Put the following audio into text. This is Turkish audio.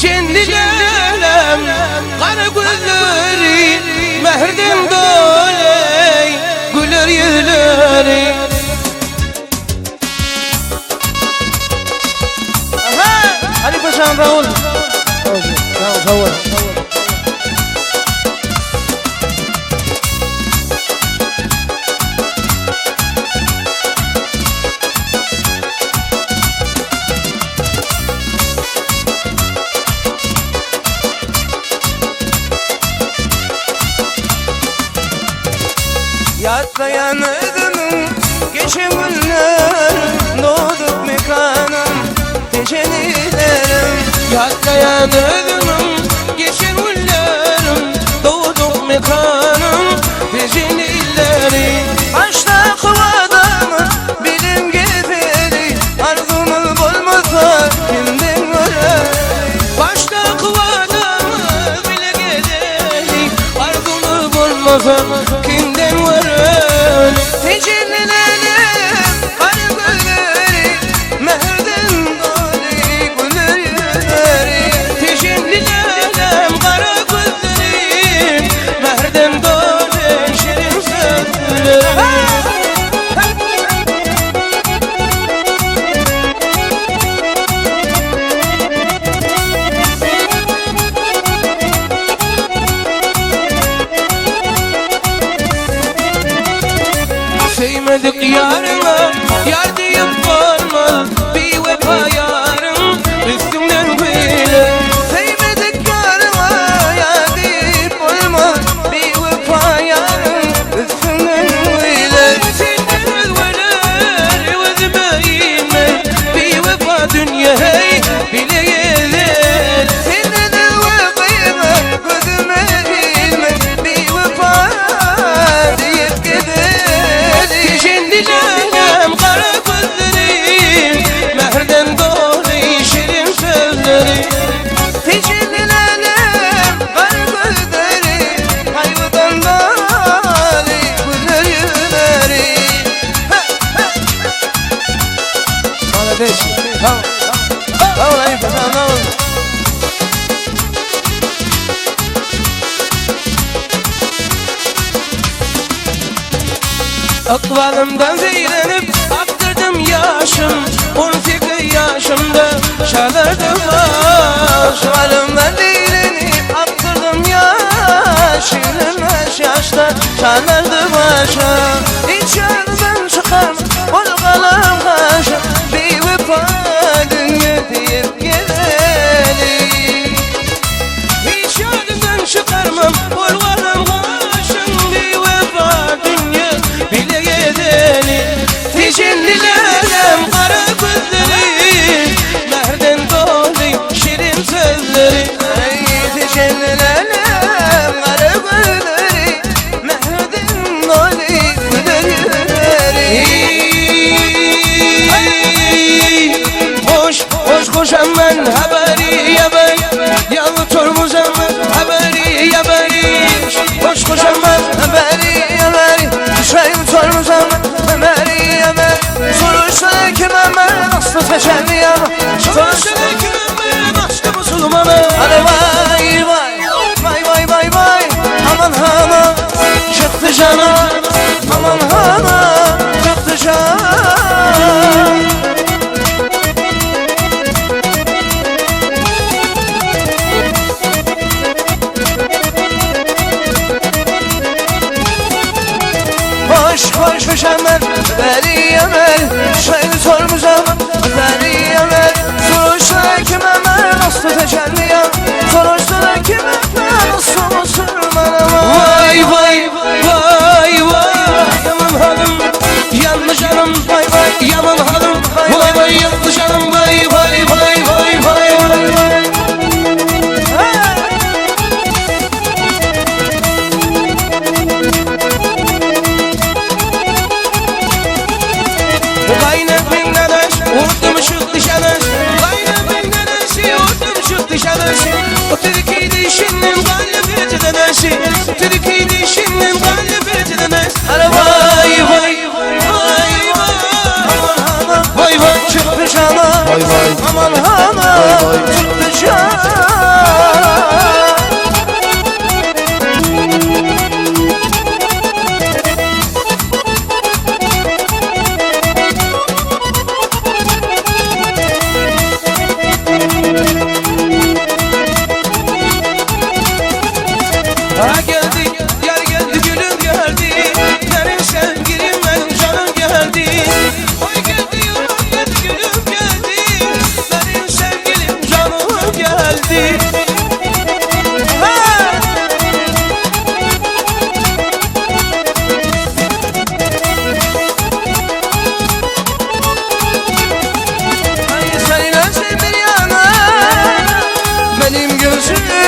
Teşendilerim kara gülleri Mehrden doley güler yüzleri. Ali Paşa'm Raul. Raul. Yatlayan ödümün geçen günler doğduk mekanım teşenilerim. Yatlayan ödümün geçen günlerim doğduk mekanım teşenilerim. Başta kıvadamı bilim geferi arzumuz bulmasa kimden görer. Başta kıvadamı bile gedeli arzumuz bulmasa kimden görer. Tecellilerim kara gülleri Mehrden doley güler yüzleri. Tecellilerim kara gülleri Mehrden doley şirin sözleri. Sevmedik yarına, yar deyip varma bir vefa yarın üstümden böyle. Sevmedik yarına, yar deyip varma bir vefa yarın üstümden böyle. Senden özveler, özüme inme bir vefa dünya hey bile gelir. Senden özveler, özüme inme bir vefa deyip gider. Teşendilerim kara gözlerim Mehrden doley şirin sözleri. Teşendilerim kara gözlerim Hayvadan doley güler yüzleri. Kardeş. Tamam Ali Paşa'm Raul. Akvalımdan zeylenip aktırdım yaşım 18 yaşımda çalardım baş. Akvalımdan zeylenip aktırdım yaşım 25 yaşta çalardım başa. Hiç yanımdan çıkarım olgalım kaşım bir vefa dünya deyip gidelim. Hiç yanımdan çıkarmam olgalım kaşım bir vefa dünya bile gidelim. Teşendilerim kara gözleri Mehrden doley şirin sözleri. Teşendilerim kara gözleri Mehrden doley güler yüzleri. Hoş koşan ben haberi yaber yalı tormuzam haberi yaberi. Hoş koşan ben haberi yaber düşeyim tormuzam haberi yaber. Soruşlar kimeme nasıl teşelliyem soruşlar kimeme nasıl musulmana. Hadi vay vay vay vay vay vay aman hana çıktı cana aman hana çıktı cana. Hoş hemen beri yemer şeyini sormuşam beri yemer. Soruşlar kimeme nasıl teşelliyem soruşlar kimeme nasıl musulmanım. Vay vay vay vay yaman hanım yanlış hanım vay vay yaman hanım vay vay yanlış hanım vay vay vay vay vay vay. Türkiye'de işinin galibiyeti denesi. Türkiye'de işinin galibiyeti denesi. Vay vay vay vay vay vay çıktı cana. Aman hana çıktı cana. sevdi. Ha! Ay söylesin bir yana benim gözüm